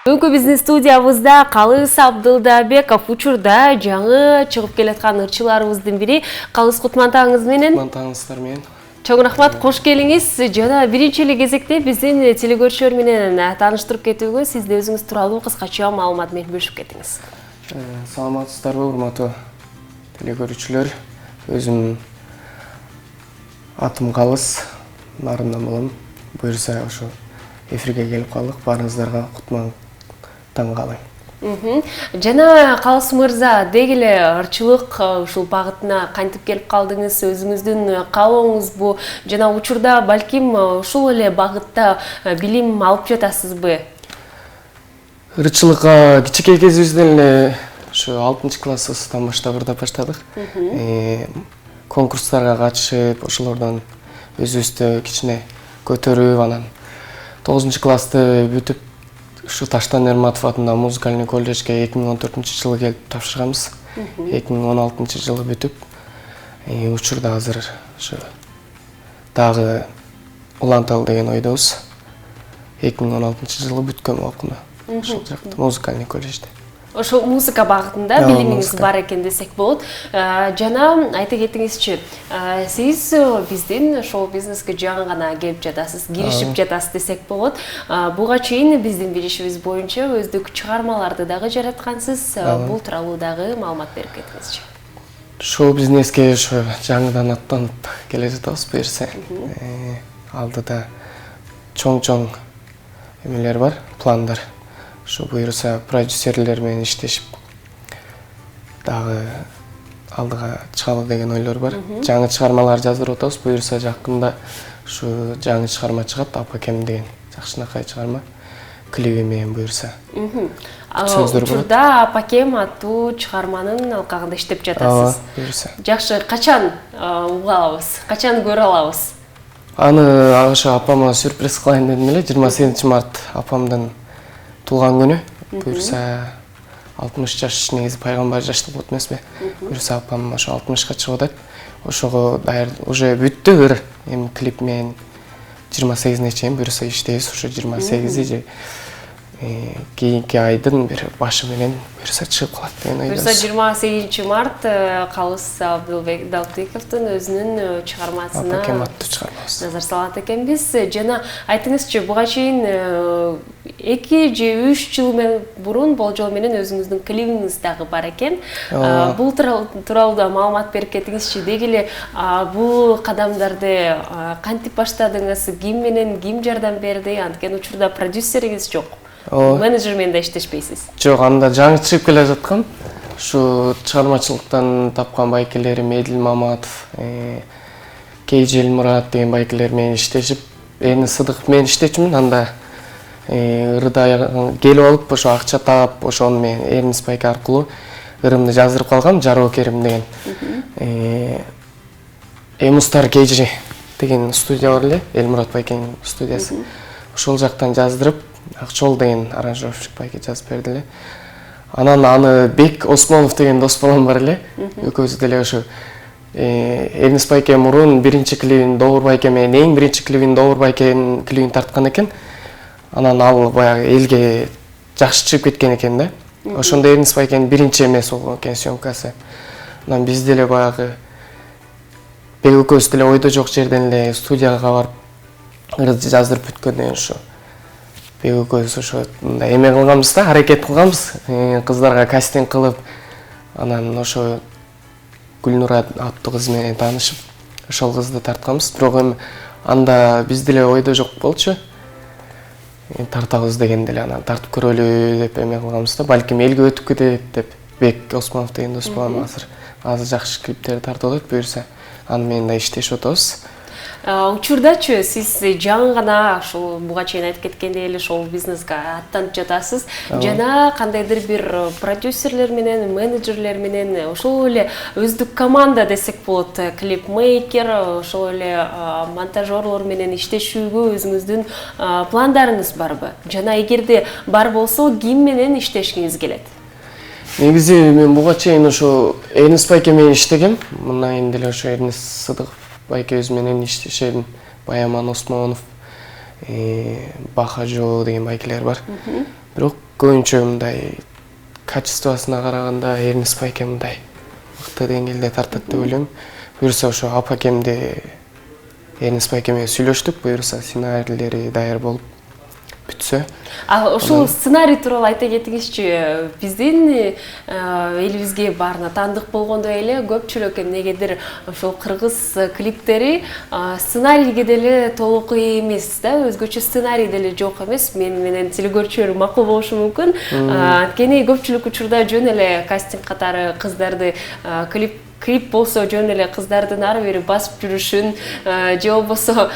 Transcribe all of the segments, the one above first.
Бүгүнкү биздин студиябызда Калыс Абдылдабеков учурда жаңы чыгып келаткан ырчыларыбыздын бири. Калыс Кутмантаңыз менен. Кутмантаңыздар менен. Чоң рахмат, кош келиңиз. Жана биринчи эле кезекте биздин телекөрүүчүлөр менен тааныштырып кетүүгө сиз өзүңүз тууралуу кыскача маалымат менен бөлүшүп кетиңиз. Саламатсыздарбы, урматтуу телекөрүүчүлөр? Өзүм атым Калыс, нарындан болом. Буюрса ошо эфирге келип калдык. Баарыңыздарга Кутмантаң каалайм. Жана Калыс мырза, деги эле ырчылык ушул багытына кантип келип калдыңыз? Өзүңүздүн каалооңуз бу? Жана учурда балким ушул эле багытта билим алып жатасызбы? Ырчылыкка кичинекей кезибизден эле ошо 6-класстан баштап ырдап баштадык. Конкурстарга катышып, ошолордон өзүбүздү кичине көтөрүп, анан 9-классты бүтүп, ушу Таштан Эрматов атындагы музыкальный колледжге 2014-жылы келип тапшырганбыз. 2016-жылы бүтүп, учурда азыр ушу дагы уланталы деген ойдобуз. 2016-жылы бүткөн окуну. Ошол жакта музыкальный колледжде. Ошо музыка багытында билимиңиз бар экен десек болот. Жана айта кетиңизчи, сиз биздин шоу-бизнеске жаңы гана келип жатасыз, киришип жатасыз десек болот. Буга чейин биздин билишибиз боюнча өздүк чыгармаларды дагы жараткансыз. Бул тууралуу дагы маалымат берип кетиңизчи. Шоу-бизнеске ошо жаңыдан аттанып келе жатабыз буюрса. Алдыда чоң эмелер бар, пландар. Ошо буюрса продюсерлер менен иштешип дагы алдыга чыгалы деген ойлор бар. Жаңы чыгармалар жаздырып атабыз. Буюрса жакында ушу жаңы чыгарма чыгат, Апакем деген жакшынакай чыгарма. Клиби менен буюрса. Учурда Апакем аттуу чыгарманын алкагында иштеп жатасыз. Буюрса. Жакшы, качан уга алабыз? Качан көрө алабыз? Аны ошо апама сюрприз кылайын дедим эле. 28-март апамдын туулган күнү. Буюрса 60 жаш, негизи пайгамбар жаштык болот эмеспи? Буюрса апам ошо 60ка чыгып атат. Ошого даяр уже бүттү эми клип менен 28-не чейин буюрса иштейбиз. Ошо 28 же кийинки айдын бир башы менен буюрса чыгып калат деген ойдобуз. Буюрса 28-март Калыс Абдылбековдун өзүнүн чыгармасына Апакем аттуу чыгармабыз. Назар салат экенбиз. Жана айтыңызчы, буга чейин 2 же 3 жыл мурун болжол менен өзүңүздүн клибиңиз дагы бар экен. Бул тууралуу да маалымат берип кетиңизчи. Деги эле бул кадамдарды кантип баштадыңыз? Ким менен ким жардам берди? Анткени учурда продюсериңиз жок. Менеджер менен да иштешпейсиз. Жок, анда жаңы чыгып келе жаткан. Ушу чыгармачылыктан тапкан байкелерим Эдил Маматов, Кейжи Элмурат деген байкелер менен иштешип, Эни Сыдыков менен иштечүмүн. Анда ырда келип алып, ошо акча таап, ошону мен Эрнис байке аркылуу ырымды жаздырып калгам, Жароо Керим деген. Эмустар Кейжи деген студия бар эле, Элмурат байкенин студиясы. Ошол жактан жаздырып, Акчол деген аранжировщик байке жазып берди эле. Анан аны Бек Осмонов деген дос балам бар эле. Экөөбүз деле ошо Эрнис байке мурун биринчи клибин Добур байке менен эң биринчи клибин Добур байкенин клибин тарткан экен. Анан ал баягы элге жакшы чыгып кеткен экен да. Ошондо Эрнис байкенин биринчи эмеси болгон экен съемкасы. Анан биз деле баягы Бек экөөбүз деле ойдо жок жерден эле студияга барып ырды жаздырып бүткөндөн ошо Бек экөөбүз ошо эме кылганбыз да, аракет кылганбыз, кыздарга кастинг кылып, анан ошо Гүлнура аттуу кыз менен таанышып, ошол кызды тартканбыз. Бирок эми анда биз деле ойдо жок болчу. Тартабыз деген деле, анан тартып көрөлү деп эме кылганбыз да, балким элге өтүп кетет деп. Бек Осмонов деген дос балам азыр жакшы клиптерди тартып атат, буюрса аны менен да иштешип атабыз. Учурдачы сиз жаңы гана ушул буга чейин айтып кеткендей эле шоу-бизнеске аттанып жатасыз. Жана кандайдыр бир продюсерлер менен, менеджерлер менен, ошол эле өздүк команда десек болот, клипмейкер, ошол эле монтажерлор менен иштешүүгө өзүңүздүн пландарыңыз барбы? Жана эгерде бар болсо, ким менен иштешиңиз келет? Негизи мен буга чейин ошо Эрнис байке менен иштегем. Мындан деле ошо Эрнис Сыдыков байкебиз менен иштешем. Баяман Осмонов, Бахажо деген байкелер бар. Бирок көбүнчө мындай качествосуна караганда Эрнис байке мындай мыкты деңгээлде тартат деп ойлойм. Буюрса ошо апакемди Эрнис байке менен сүйлөштүк, буюрса сценарийлери даяр болуп бүтсө. Ошол сценарий тууралуу айта кетиңизчи. Биздин элибизге баарына таандык болгондой эле көпчүлүк эмнегедир ошол кыргыз клиптери сценарийге деле толук эмес да, өзгөчө сценарий деле жок эмес. Мен менен тили көрчүлөр макул болушу мүмкүн. Анткени көпчүлүк учурда жөн эле кастинг катары кыздарды клип болсо жөн эле кыздардын ары бери басып жүрүшүн же болбосо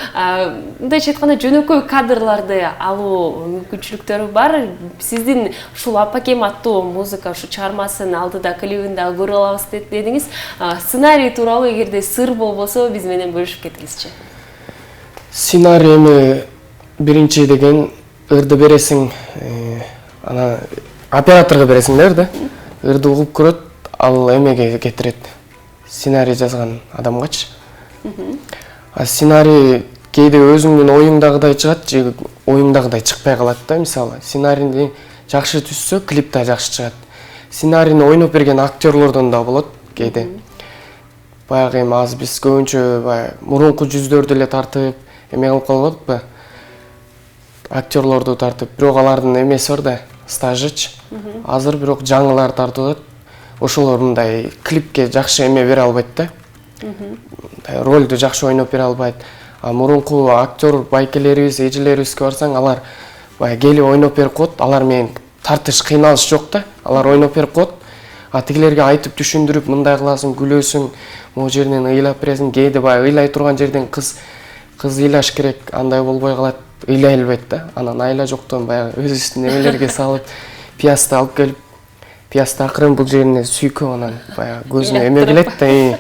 мындайча айтканда жөнөкөй кадрларды алуу мүмкүнчүлүктөрү бар. Сиздин ушул Апакем аттуу музыка ушу чыгармасын алдыда клибин дагы көрө алабыз дедиңиз. Сценарий тууралуу эгерде сыр болбосо биз менен бөлүшүп кетиңизчи. Сценарий эми биринчи деген ырды бересиң, ана операторго бересиңдер да. Ырды угуп көрөт, ал эмеге кетирет. Сценарий жазган адамгачы. Сценарий кээде өзүңдүн оюңдагыдай чыгат, же оюңдагыдай чыкпай калат да. Мисалы, сценарийни жакшы түзсө, клип да жакшы чыгат. Сценарийни ойноп берген актерлордон да болот кээде. Баягы эми азыр биз көбүнчө баягы мурунку жүздөрдү эле тартып, эме кылып калбадыкпы? Актерлорду тартып, бирок алардын эмеси бар да, стажычы. Азыр бирок жаңылар тартылат. Ошолор мындай клипке жакшы эме бере албайт да. Ролду жакшы ойноп бере албайт. Мурунку актер байкелерибиз, эжелерибизге барсаң, алар баягы келип ойноп берип коет, алар менен тартыш, кыйналыш жок да. Алар ойноп берип коет. Тигилерге айтып түшүндүрүп, мындай кыласың, күлөсүң, могу жеринен ыйлап бересиң. Кээде баягы ыйлай турган жерден кыз ыйлаш керек, андай болбой калат, ыйлай албайт да. Анан айла жоктон баягы өз үстүнө эмелерге салып, пиязды алып келип, пиязды акырын бул жерине сүйкөп, анан баягы көзүнө эме келет да.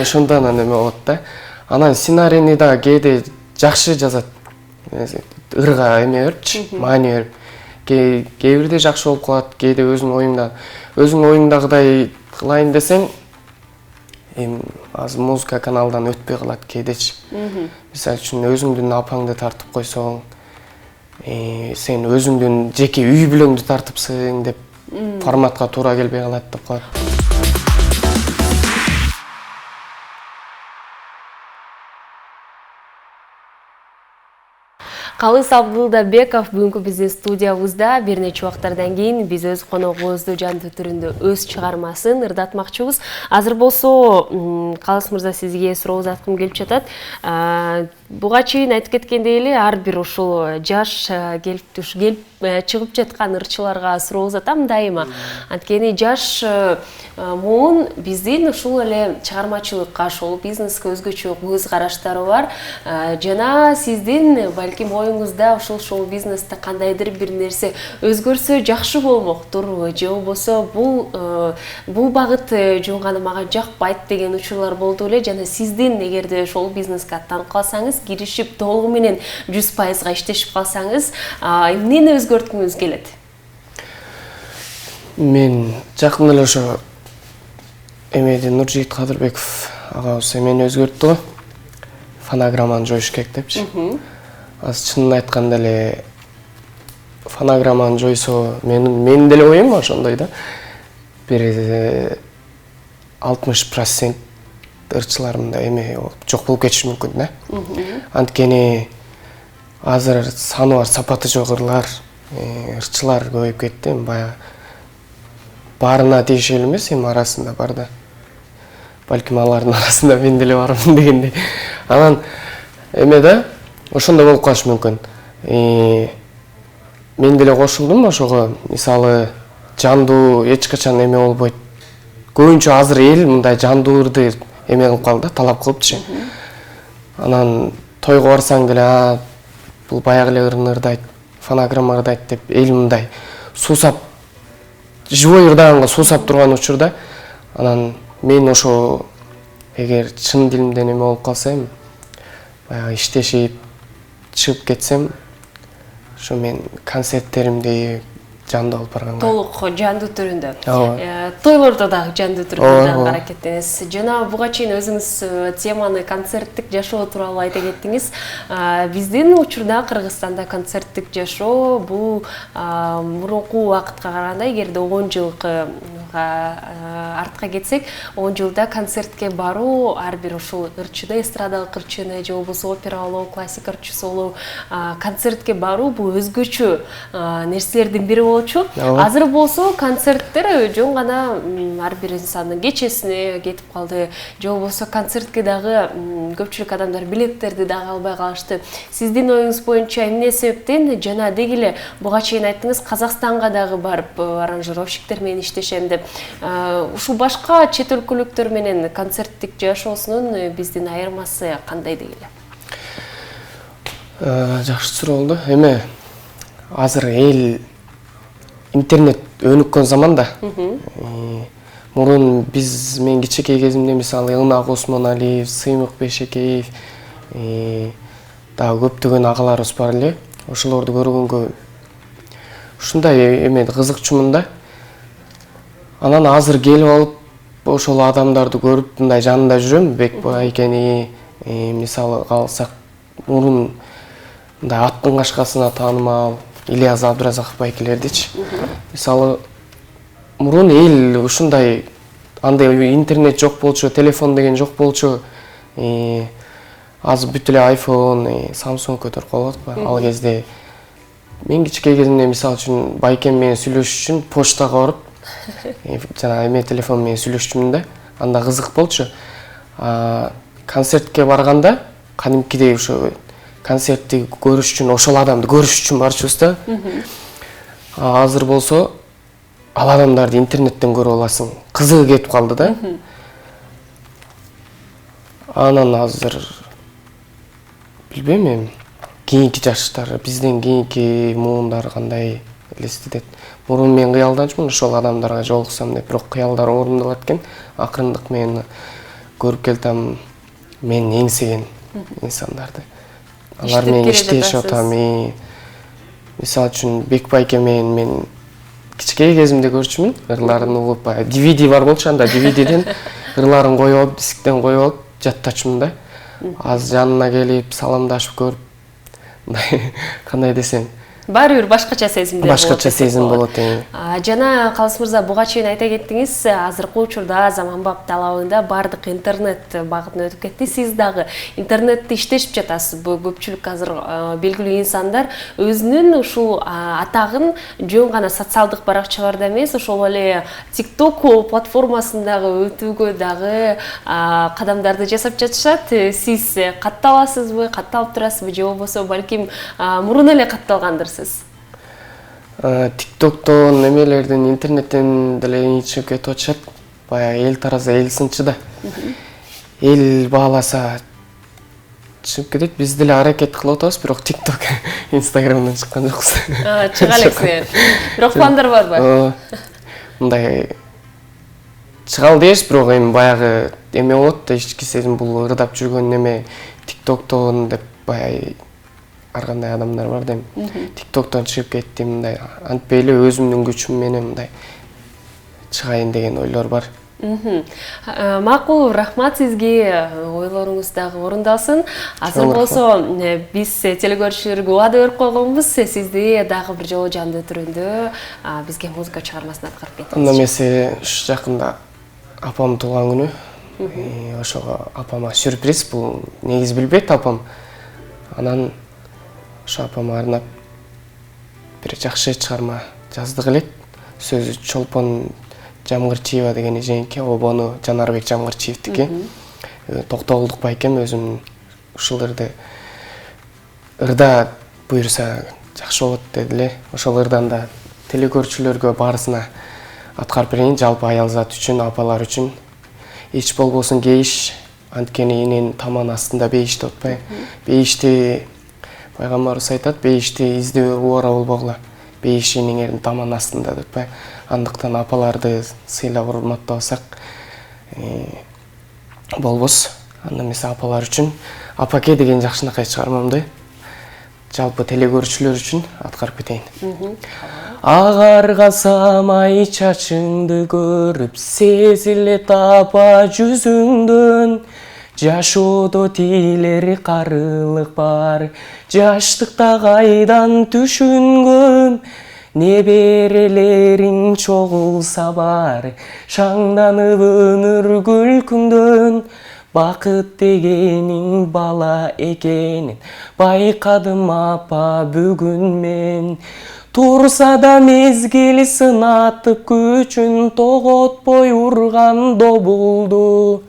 Ошондо анан эме болот да. Анан сценарийни да кээде жакшы жазат. Ырга эме берипчи, маани берип. Кээ бирде жакшы болуп калат, кээде өзүң оюңдагыдай кылайын десең, азыр музыка каналдан өтпөй калат кээдечи. Мисалы үчүн өзүңдүн апаңды тартып койсоң, сен өзүңдүн жеке үй бүлөңдү тартыпсың деп форматка туура келбей калат деп коет. Калыс Абдылдабеков бүгүнкү биздин студиябызда. Бир нече убактардан кийин биз өз коногубузду жандуу түрүндө өз чыгармасын ырдатмакчыбыз. Азыр болсо Калыс мырза, сизге суроо узаткым келип жатат. Буга чейин айтып кеткендей эле, ар бир ушул жаш келип чыгып жаткан ырчыларга суроо узатам дайыма. Анткени жаш муун биздин ушул эле чыгармачылыкка, ошол бизнеске өзгөчө көз караштары бар. Жана сиздин балким оюңузда ушул шоу бизнесте кандайдыр бир нерсе өзгөрсө жакшы болмоктур, же болбосо бул багыт жунганы мага жакпайт деген учурлар болду эле. Жана сиздин эгерде шоу бизнеске аттанып калсаңыз, киришип толугу менен 100%га иштешип калсаңыз, эмнени өзгөрткүңүз келет? Мен жакында эле ошо эмеден Нуржигит Кадырбеков агабыз эмени өзгөрттү го. Фонограмманы жоюш керек депчи. Азыр чынын айтканда эле фонограмманы жойсо, мен деле оюм ошондой да. Бир 60% ырчыларымда эме жок болуп кетиши мүмкүн да. Анткени азыр саны бар, сапаты жок ырчылар көбөйүп кетти. Баягы баарына тийишелүү эмес, эми арасында бар да. Балким алардын арасында мен деле бармын дегендей. Анан эме да, ошондой болуп калышы мүмкүн. Мен деле кошулдум ошого. Мисалы, жандуу эч качан эме болбойт. Көбүнчө азыр эл мындай жандуу ырды эме кылып калды, талап кылыпчы. Анан тойго барсаң деле, бул баягы эле ырын ырдайт, фонограмма ырдайт деп эл мындай суусап, живой ырдаганга суусап турган учурда. Анан мен ошо эгер чын дилимден эме болуп калсам, баягы иштешип чыгып кетсем, ошо мен концерттеримди жандуу алып барганга. Толук жандуу түрүндө. Ооба. Тойлордо дагы жандуу түрүндө дагы аракеттенесиз. Жана буга чейин өзүңүз теманы концерттик жашоо тууралуу айта кеттиңиз. Биздин учурда Кыргызстанда концерттик жашоо бул мурунку убакытка караганда, эгерде 10 жылга артка кетсек, 10 жылда концертке баруу ар бир ушул ырчыда эстрадалык ырчыны же болбосо опера болобу, классика ырчысы болобу, концертке баруу бул өзгөчө нерселердин бири болчу. Азыр болсо концерттер жөн гана ар бир инсандын кечесине кетип калды. Же болбосо концертке дагы көпчүлүк адамдар билеттерди дагы албай калышты. Сиздин оюңуз боюнча эмне себептен? Жана деги эле буга чейин айттыңыз, Казакстанга дагы барып аранжировщиктер менен иштешем деп. Ушул башка чет өлкөлүктөр менен концерттик жашоосунун биздин айырмасы кандай деги эле? Жакшы суроо болду. Эме азыр эл интернет өнүккөн заманда. Мурун мен кичинекей кезимде мисалы Ынак Осмоналиев, Сыймык Бешекеев, дагы көптөгөн агаларыбыз бар эле. Ошолорду көргөнгө ушундай эме кызыкчумун да. Анан азыр келип алып ошол адамдарды көрүп мындай жанында жүрөм. Бекбай экени, мисалы калсак, мурун мындай аттын кашкасына таанымал Ильяс Абдыразаков байкелердичи. Мисалы мурун эл ушундай андай интернет жок болчу, телефон деген жок болчу. Азыр бүт эле iPhone, Samsung көтөрүп коет го. Ал кезде мен кичинекей кезимде мисалы үчүн байкем менен сүйлөшүш үчүн почтага барып, жана эме телефон менен сүйлөшчүмүн да. Анда кызык болчу. Концертке барганда кадимкидей ошо концертти көрүш үчүн, ошол адамды көрүш үчүн барчубуз да. Азыр болсо ал адамдарды интернеттен көрүп аласың. Кызыгы кетип калды да. Анан азыр билбейм эми кийинки жаштар, бизден кийинки муундар кандай элестетет. Мурун мен кыялданчумун ошол адамдарга жолуксам деп, бирок кыялдар орундалат экен. Акырындык мен көрүп келатам мен эңсеген инсандарды. Алар менен иштешип атам. Мисалы үчүн Бекбайке менен мен кичинекей кезимде көрчүмүн. Ырларын угуп, DVD бар болчу, анда DVD-ден ырларын коюп алып, дисктен коюп алып жаттачумун да. Аз жанына келип, саламдашып көрүп, кандай десем, баары бир башкача сезимдер болот. Башкача сезим болот. Жана Калыс мырза, буга чейин айта кеттиңиз, азыркы учурда заманбап талабында бардык интернет багытына өтүп кетти. Сиз дагы интернетти иштешип жатасыз. Көпчүлүк азыр белгилүү инсандар өзүнүн ушул атагын жөн гана социалдык баракчаларда эмес, ошол эле TikTok платформасындагы өтүүгө дагы кадамдарды жасап жатышат. Сиз катталасызбы, катталып турасызбы, же болбосо балким мурун эле катталгандыр? TikToктон, немелерден, интернеттен деле чыгып кетип атышат. Баягы эл тараза эл сынчы да. Эл бааласа чыгып кетет. Биз деле аракет кылып атабыз, бирок TikTok, Instagramдан чыккан жокпуз. Чыга элексиңер. Бирок пландар барбы? Мындай чыгалы дейбиз, бирок эми баягы эме болот да, ички сезим бул ырдап жүргөн неме TikToктон деп баягы ар кандай адамдар бар дейм. TikToктон чыгып кеттим, мындай антпей эле өзүмдүн күчүм менен мындай чыгайын деген ойлор бар. Макул, рахмат сизге, ойлоруңуз дагы орундалсын. Азыр болсо биз телекөрүүчүлөргө убада берип койгонбуз, сизди дагы бир жолу жандуу түрүндө бизге музыка чыгармасына аткарып кетиңиз. Анда эмесе ушу жакында апам туулган күнү. Ошого апама сюрприз, бул негизи билбейт апам. Анан ошо апама арнап бир жакшы чыгарма жаздык элек. Сөзү Чолпон Жамгырчиева деген эженики, обону Жанарбек Жамгырчиевдики. Токтогулдук байкем өзүм ушул ырда буйруса жакшы болот деди эле. Ошол ырдан да телекөрүүчүлөргө баарысына аткарып берейин, жалпы аялзат үчүн, апалар үчүн. Эч болбосун кейиш, анткени эненин таман астында бейиш деп атпайбы. Бейишти пайгамбарыбыз айтат, бейишти издөө убара болбогула. Бейиш энеңердин таман астында деп атпайбы. Андыктан апаларды сыйлап урматтабасак болбос. Анда эмесе апалар үчүн апаке деген жакшынакай чыгармамды жалпы телекөрүүчүлөр үчүн аткарып кетейин. Агаргансам ай чачыңды көрүп, сезилет апа жүзүңдөн. Жашоодо тилери карылык бар, жаштыкта кайдан түшүнгөм. Неберелериң чогулса бар, шаңданып өмүр күлкүңдөн. Бакыт дегениң бала экенин байкадым апа бүгүн мен. Турса да мезгил сынатып күчүн тоготпой урган добулду.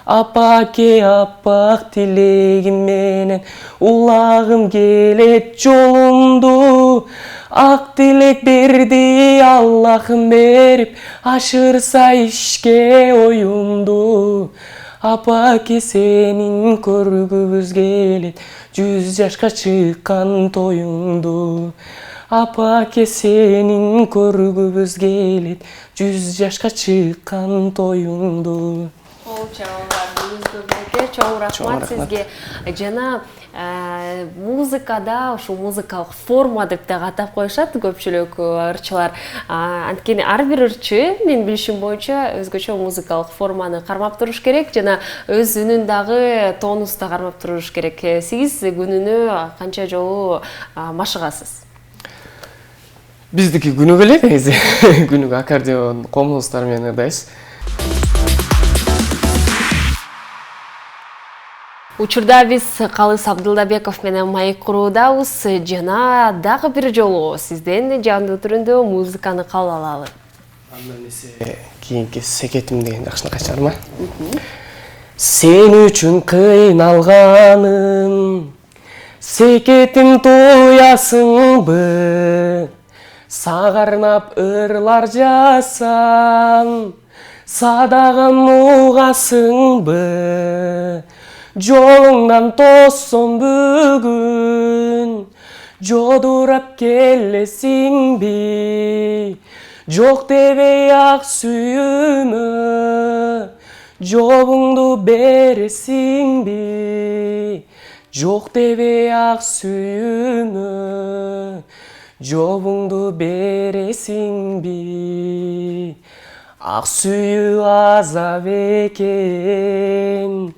Апаке аппак тилегим менен улагым келет жолумду. Ак тилек берди Аллахым берип, ашырса ишке оюмду. Апаке сенин көргүбүз келет, 100 жашка чыккан тоюңду. Апаке сенин көргүбүз келет, 100 жашка чыккан тоюңду. Чоң рахмат сизге. Жана музыкада ушу музыкалык форма деп да атап коюшат көпчүлүк ырчылар. Анткени ар бир ырчы менин билишим боюнча өзгөчө музыкалык форманы кармап туруш керек жана өз үнүн дагы тонуста кармап туруш керек. Сиз күнүнө канча жолу машыгасыз? Биздики күнүгө эле негизи. Күнүгө аккордеон комуздар менен ырдайбыз. Учурда биз Калыс Абдылдабеков менен маек куруудабыз жана дагы бир жолу сизден жандуу түрүндө музыканы кабыл алалы. Андан эсе кийинки секетим деген жакшынакай чыгарма. Сен үчүн кыйналганым, секетим туясыңбы? Сагарнап ырлар жасам, садагам угасыңбы? Жолуңдан тоссом бүгүн, жодурап келесиңби? Жок дебей ак сүйүүмө, жобуңду бересиңби? Жок дебей ак сүйүүмө, жобуңду бересиңби? Ак сүйүү азап экен,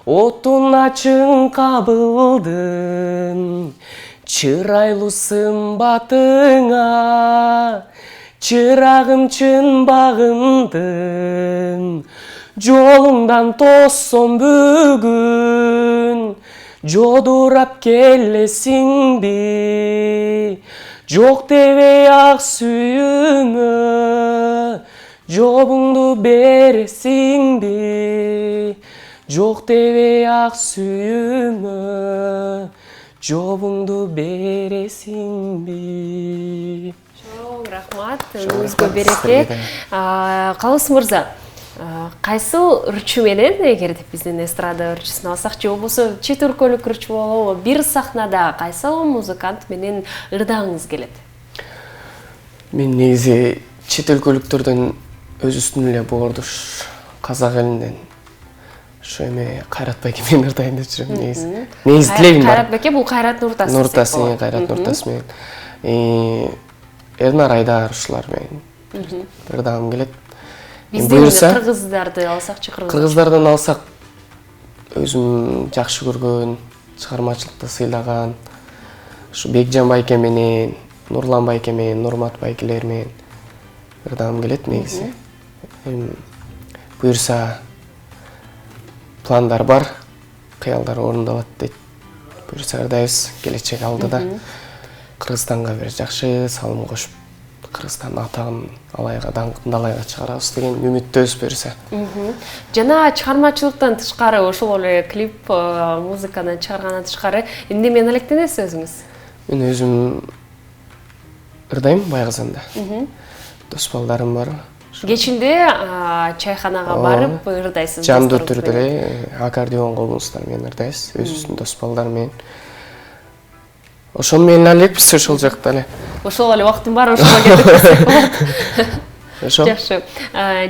отун ачың кабылдым, чырайлуу сымбатыңа, чырагым чын багындым. Жолуңдан тоссом бүгүн, жодурап келесиңби? Жок дебей ак сүйүүмө, жобуңду бересиңби? Жок дебей ак сүйүүмө, жобуңду бересиңби? Чоң рахмат, өзгө береке. Калыс мырза, кайсыл ырчы менен, эгер биздин эстрада ырчысын алсак, же болбосо чет өлкөлүк ырчы болобу, бир сахнада кайсыл музыкант менен ырдагыңыз келет? Мен негизи чет өлкөлүктөрдөн өзүбүздүн эле Боордуш казак элинен ошо эме Кайрат байке менен ырдайын деп жүрөм негизи. Негизи тилегим бар. Кайрат байке бул Кайрат Нуртас. Нуртас, Кайрат Нуртас менен. Эрнар Айдар ушулар менен ырдагым келет. Биздин кыргыздарды алсакчы, кыргыздардан алсак, өзүм жакшы көргөн, чыгармачылыкты сыйлаган ушу Бекжан байке менен, Нурлан байке менен, Нурмат байкелер менен ырдагым келет негизи. Буюрса пландар бар, кыялдар орундалат дейт. Буюрса ырдайбыз, келечек алдыда. Кыргызстанга бир жакшы салым кошуп, Кыргызстандын атагын алайга, даңкын далайга чыгарабыз деген үмүттөбүз буюрса. Жана чыгармачылыктан тышкары, ошол эле клип музыканы чыгаргандан тышкары эмне менен алектенесиз өзүңүз? Мен өзүм ырдайм Байгазанда. Дос балдарым бар. Кечинде чайханага барып ырдайсыз. Жандуу түрдө эле аккордеон комуздар менен ырдайбыз, өзүбүздүн дос балдар менен. Ошол менен элекпиз, ошол жакта эле. Ошол эле убактым бар, ошого келип ошо. Жакшы.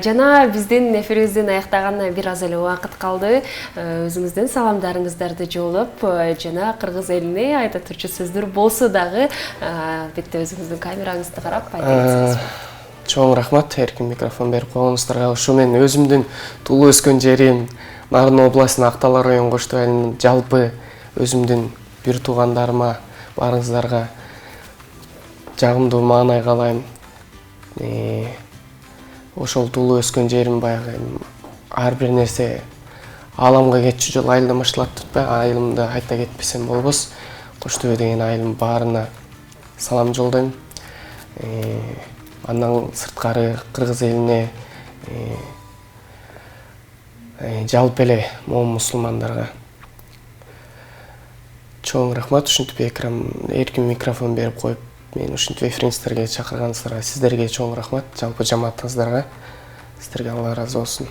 Жана биздин эфирибиздин аяктаганына бир аз эле убакыт калды. Өзүңүздүн саламдарыңыздарды жоолоп, жана кыргыз элине айта турчу сөздөр болсо дагы, бетте өзүңүздүн камераңызды карап айта кетсеңиз. Чоң рахмат, эркин микрофон берип койгонуңуздарга. Ушу мен өзүмдүн туулуп өскөн жерим Нарын областынын Актала район Кошту айылынын жалпы өзүмдүн бир туугандарыма, баарыңыздарга жагымдуу маанай каалайм. Ошол туулуп өскөн жерим баягы ар бир нерсе ааламга кетчү жолу айылдан башталат деп айылымды айта кетпесем болбос. Кошту деген айылдын баарына салам жолдойм. Андан сырткары кыргыз элине, жалпы эле момун мусулмандарга чоң рахмат. Ушинтип эркин микрофон берип коюп, мен ушинтип эфириңиздерге чакырганыңыздарга сиздерге чоң рахмат. Жалпы жамаатыңыздарга сиздерге Алла ыраазы болсун.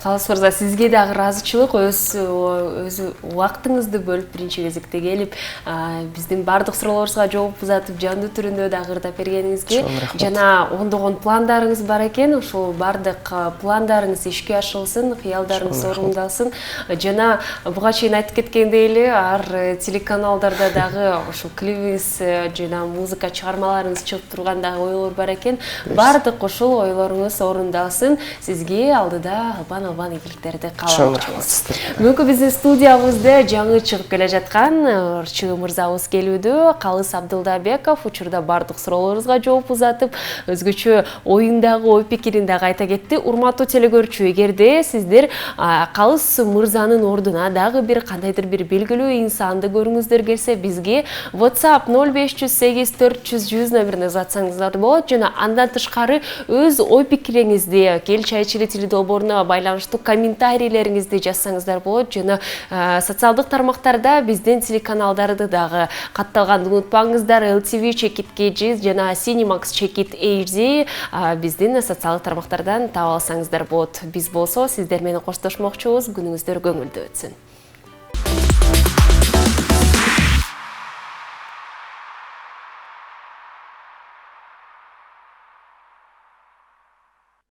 Калыс мырза, сизге дагы ыраазычылык, өз убактыңызды бөлүп биринчи кезекте келип, биздин бардык суроолорубузга жооп узатып, жандуу түрүндө дагы ырдап бергениңизге жана ондогон пландарыңыз бар экен. Ошол бардык пландарыңыз ишке ашылсын, кыялдарыңыз орундалсын. Жана буга чейин айтып кеткендей эле, ар телеканалдарда дагы ошол клибиңиз жана музыка чыгармаларыңыз чыгып турган дагы ойлор бар экен. Бардык ошол ойлоруңуз орундалсын. Сизге алдыда албан ийгиликтерди каалайбыз. Бүгүнкү биздин студиябызда жаңы чыгып келе жаткан ырчы мырзабыз келүүдө. Калыс Абдылдабеков учурда бардык суроолорубузга жооп узатып, өзгөчө оюндагы ой пикирин дагы айта кетти. Урматтуу телекөрүүчү, эгерде сиздер Калыс мырзанын ордуна дагы бир кандайдыр бир белгилүү инсанды көрүңүздөр келсе, бизге WhatsApp 0508 400 100 номерине жазсаңыздар болот. Жана андан тышкары өз ой пикириңизди Кел чай чили тили долбооруна байланыштуу комментарийлериңизди жазсаңыздар болот. Жана социалдык тармактарда биздин телеканалдарды дагы катталганды унутпаңыздар. LTV Check It KG жана Cinemax Check It HD биздин социалдык тармактардан таап алсаңыздар болот. Биз болсо сиздер менен коштошмокчубуз. Күнүңүздөр көңүлдүү өтсүн.